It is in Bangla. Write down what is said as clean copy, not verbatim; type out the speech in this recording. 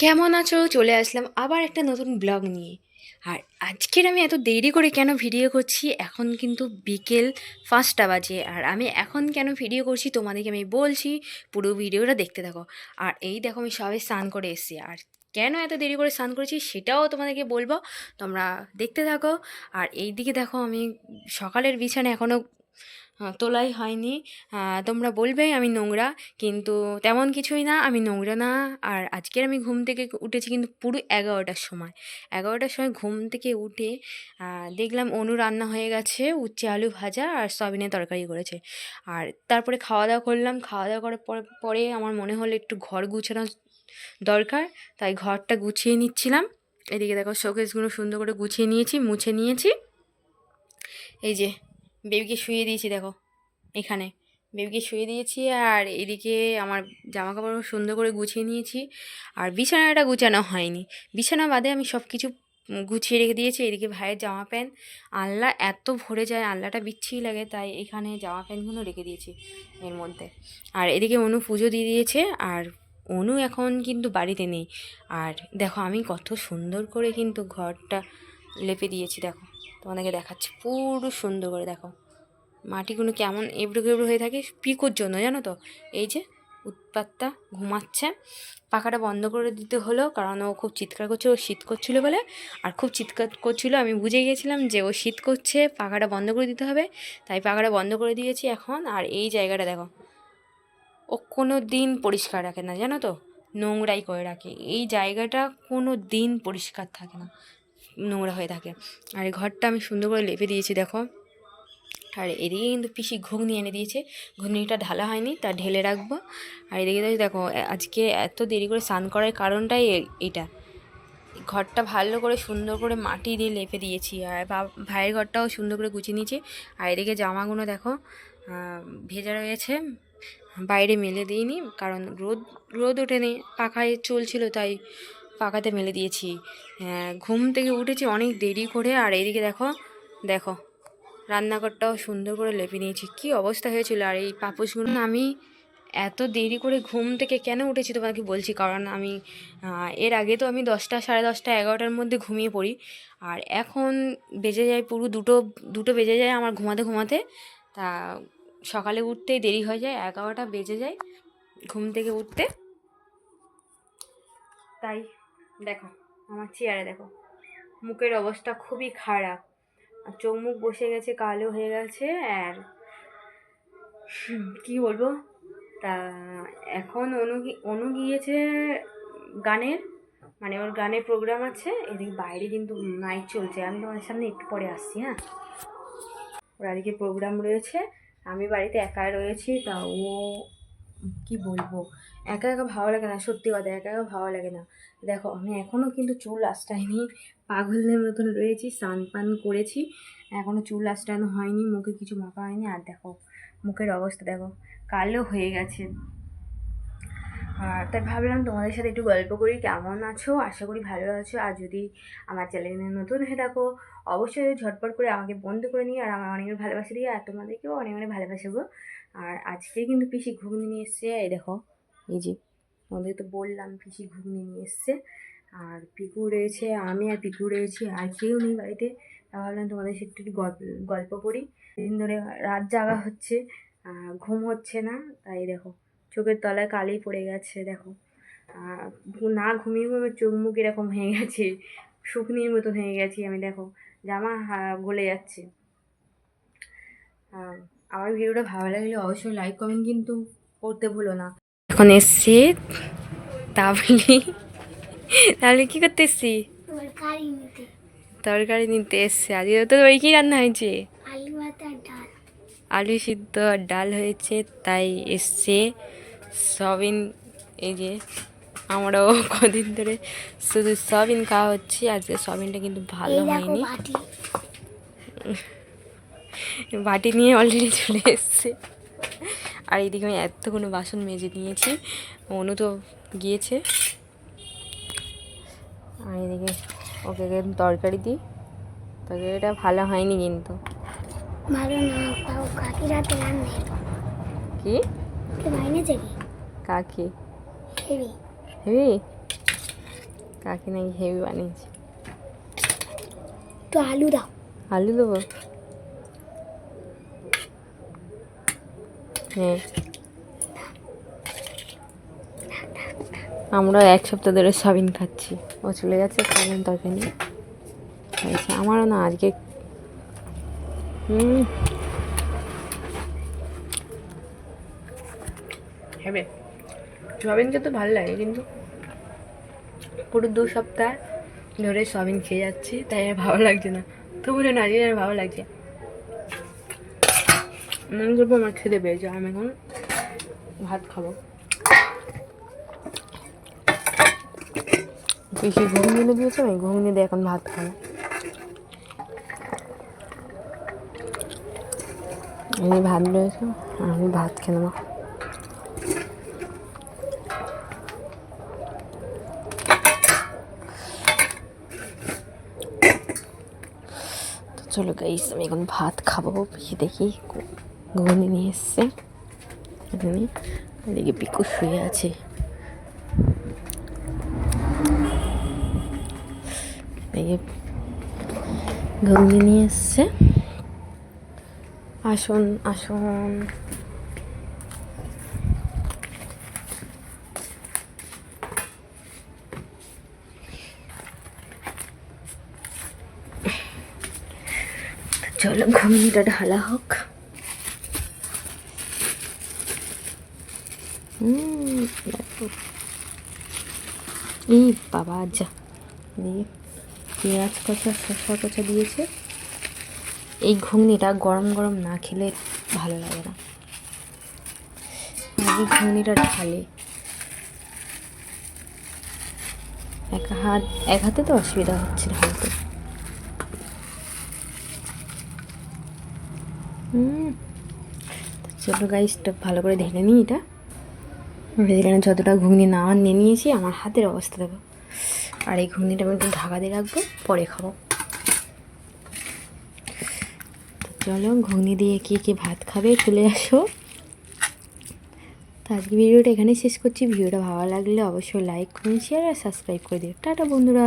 কেমন আছো? চলে আসলাম আবার একটা নতুন ব্লগ নিয়ে। আর আজকের আমি এত দেরি করে কেন ভিডিও করছি, এখন কিন্তু বিকেল 5টা বাজে। আর আমি এখন কেন ভিডিও করছি তোমাদেরকে আমি বলছি, পুরো ভিডিওটা দেখতে থাকো। আর এই দেখো আমি সবাই স্নান করে এসেছি, আর কেন এত দেরি করে স্নান করেছি সেটাও তোমাদেরকে বলবো, তোমরা দেখতে থাকো। আর এই দিকে দেখো আমি সকালের বিছানা এখনও তোলাই হয়নি। তোমরা বলবে আমি নোংরা, কিন্তু তেমন কিছুই না, আমি নোংরা না। আর আজকের আমি ঘুম থেকে উঠেছি কিন্তু পুরো 11টার সময়। 11টার সময় ঘুম থেকে উঠে দেখলাম অনু রান্না হয়ে গেছে, উচ্ছে আলু ভাজা আর সয়াবিনের তরকারি করেছে। আর তারপরে খাওয়া দাওয়া করলাম। খাওয়া দাওয়া করার পরে আমার মনে হলো একটু ঘর গুছানো দরকার, তাই ঘরটা গুছিয়ে নিচ্ছিলাম। এদিকে দেখো শোকেসগুলো সুন্দর করে গুছিয়ে নিয়েছি, মুছে নিয়েছি। এই যে বেবিকে শুইয়ে দিয়েছি, দেখো এখানে বেবিকে শুয়ে দিয়েছি। আর এদিকে আমার জামা কাপড় সুন্দর করে গুছিয়ে নিয়েছি। আর বিছানাটা গুছানো হয়নি, বিছানা বাদে আমি সব কিছু গুছিয়ে রেখে দিয়েছি। এদিকে ভাইয়ের জামা প্যান্ট, আলনা এত ভরে যায়, আলনাটা বিচ্ছিরি লাগে, তাই এখানে জামা প্যান্টগুলো রেখে দিয়েছি এর মধ্যে। আর এদিকে অনু পুজো দিয়ে দিয়েছে, আর অনু এখন কিন্তু বাড়িতে নেই। আর দেখো আমি কত সুন্দর করে কিন্তু ঘরটা লেপে দিয়েছি, দেখো তোমাদেরকে দেখাচ্ছি পুরো সুন্দর করে। দেখো মাটিগুলো কেমন এবড়ো খেবড়ো হয়ে থাকে, পিকোর জন্য জানো তো। এই যে উৎপাতটা ঘুমাচ্ছে, পাখাটা বন্ধ করে দিতে হলো কারণ ও খুব চিৎকার করছে, ও শীত করছিল বলে। আর খুব চিৎকার করছিল, আমি বুঝে গিয়েছিলাম যে ও শীত করছে, পাখাটা বন্ধ করে দিতে হবে, তাই পাখাটা বন্ধ করে দিয়েছি এখন। আর এই জায়গাটা দেখো, ও কোনো দিন পরিষ্কার রাখে না জানো তো, নোংরাই করে রাখে। এই জায়গাটা কোনো দিন পরিষ্কার থাকে না, নোংরা হয়ে থাকে। আর এই ঘরটা আমি সুন্দর করে লেপে দিয়েছি, দেখো। আর এদিকে কিন্তু পিসি ঘুগনি এনে দিয়েছে, ঘুগনিটা ঢালা হয়নি, তা ঢেলে রাখবো। আর এদিকে দেখো আজকে এত দেরি করে স্নান করার কারণটাই এইটা, ঘরটা ভালো করে সুন্দর করে মাটি দিয়ে লেপে দিয়েছি। আর ভাইয়ের ঘরটাও সুন্দর করে গুছিয়ে নিয়েছি। আর এদিকে জামাগুলো দেখো ভেজা রয়েছে, বাইরে মেলে দিইনি কারণ রোদ ওঠেনি, পাখায় চলছিল তাই পাখাতে মেলে দিয়েছি। ঘুম থেকে উঠেছি অনেক দেরি করে। আর এইদিকে দেখো দেখো রান্নাঘরটাও সুন্দর করে লেপে নিয়েছি, কী অবস্থা হয়েছিল। আর এই পাপোশগুলো আমি এত দেরি করে ঘুম থেকে কেন উঠেছি তোমাকে বলছি, কারণ আমি এর আগে তো আমি 10টা, সাড়ে 10টা, 11টার মধ্যে ঘুমিয়ে পড়ি। আর এখন বেজে যায় পুরো দুটো বেজে যায় আমার ঘুমাতে ঘুমাতে। তা সকালে উঠতেই দেরি হয়ে যায়, 11টা বেজে যায় ঘুম থেকে উঠতে। তাই দেখো আমার চেয়ারে দেখো মুখের অবস্থা খুবই খারাপ, আর চোখ মুখ বসে গেছে, কালো হয়ে গেছে। আর কি বলবো, তা এখন অনু গিয়েছে গানের, মানে ওর গানের প্রোগ্রাম আছে। এদিকে বাইরে কিন্তু নাইট চলছে, আমি তোমাদের সামনে একটু পরে আসছি। হ্যাঁ, ওর আজকে প্রোগ্রাম রয়েছে, আমি বাড়িতে একা রয়েছি। তা ও কি বলবো, একা একা ভালো লাগে না, সত্যি কথা, একা একা ভালো লাগে না। দেখো আমি এখনও কিন্তু চুল আঁচড়াইনি, পাগলের মতন রয়েছি, স্নান পান করেছি, এখনও চুল আঁচড়ানো হয়নি, মুখে কিছু মাখা হয়নি। আর দেখো মুখের অবস্থা দেখো কালো হয়ে গেছে। আর তাই ভাবলাম তোমাদের সাথে একটু গল্প করি, কেমন আছো, আশা করি ভালো আছো। আর যদি আমার চ্যানেলে নতুন হয়ে থাকো অবশ্যই ঝটপট করে আমাকে বন্ধ করে নিয়ে, আর আমার অনেক ভালোবাসা দিয়ে, আর তোমাদেরকেও অনেক অনেক ভালোবাসবো। আর আজকে কিন্তু পিসি ঘুগনি নিয়ে এসছে, এই দেখো, এই যে তোমাদের তো বললাম পিসি ঘুগনি নিয়ে এসছে। আর পিকু রয়েছে, আমি আর পিকু রয়েছি, আর কেউ নেই বাড়িতে। তা ভাবলাম তোমাদের সাথে একটু গল্প করি। দিন ধরে রাত জাগা হচ্ছে, ঘুম হচ্ছে না, তাই দেখো চোখের তলায় কালি পড়ে গেছে। দেখো না ঘুমিয়ে ঘুমিয়ে চোখ মুখ এরকম হয়ে গেছে, শুকনির মতন হয়ে গেছি আমি। দেখো জামা গলে যাচ্ছে। আমার ভিডিওটা ভালো লাগলে অবশ্যই লাইক কমেন্ট কিন্তু করতে ভুলো না। এখন এসছি তাহলে তাহলে কী করতে এসছি, তরকারি নিতে এসছে। আজকে তো ওই কী রান্না হয়েছে, আলু সিদ্ধ আর ডাল হয়েছে, তাই এসছে সয়াবিন। এই যে আমরাও কদিন ধরে শুধু সয়াবিন খাওয়া হচ্ছে, আজকে সয়াবিনটা কিন্তু ভালো হয়নি। বাটি নিয়ে অলরেডি চলে এসছে। আর এইদিকে আমি এতগুলো বাসন মেজে নিয়েছি, অনু তো গিয়েছে। আর এদিকে ওকে তরকারি দিই, তরকারিটা ভালো হয়নি কিন্তু, ভালো না, তাও কাকি রাতে রান্না কি কে বাইনেছে কি কাকি হেবি হেবি কাকি নাকি হেভি বানিয়েছে। তো আলু দাও। আলু দেবো? হ্যাঁ, আমরা 1 সপ্তাহ ধরে সয়াবিন খাচ্ছি। ও চলে গেছে সয়াবিন তরকারি নিয়ে। হয়েছে আমারও না আজকে। হবে সয়াবিন খেতে ভালো লাগে, কিন্তু পুরো 2 সপ্তাহ ধরে সয়াবিন খেয়ে যাচ্ছি, তাই আর ভালো লাগছে না। তবু না আজকে আর ভালো লাগছে। মনে করবো আমার খেতে পেয়েছে, আমি এখন ভাত খাবো। পিসি ঘুগনি এনে দিয়েছে, আমি ঘুগনি দিয়ে এখন ভাত খাবো। এই ভাত রয়েছে, আমি ভাত খেয়ে নেবো। তো চলো গাইস, আমি এখন ভাত খাবো। পিসি দেখি ঘুগনি নিয়ে এসছে এখানে, এদিকে পিকু শুয়ে আছে। ঘুগনি নিয়ে এসছে। আসুন আসুন। চলো ঘুগনিটা ঢালা হোক। এই বাবা যা দিয়ে পেঁয়াজ কচা শসা কচা দিয়েছে। এই ঘুগনিটা গরম গরম না খেলে ভালো লাগে না। এই ঘুগনিটা ঢালে এক হাতে তো অসুবিধা হচ্ছে ঢালতে। চলো গাইসটা ভালো করে ঢেলে নিই এটা। এখানে যতটা ঘুগনি না নিয়ে নিয়েছি, আমার হাতের অবস্থা দেখো। আর এই ঘুগনিটা আমি একটু ঢাকা দিয়ে রাখবো, পরে খাবো। চলো ঘুগনি দিয়ে কে ভাত খাবে চলে আসো। তো আজকে ভিডিওটা এখানেই শেষ করছি। ভিডিওটা ভালো লাগলে অবশ্যই লাইক, কমেন্ট, শেয়ার আর সাবস্ক্রাইব করে দিও। টাটা বন্ধুরা।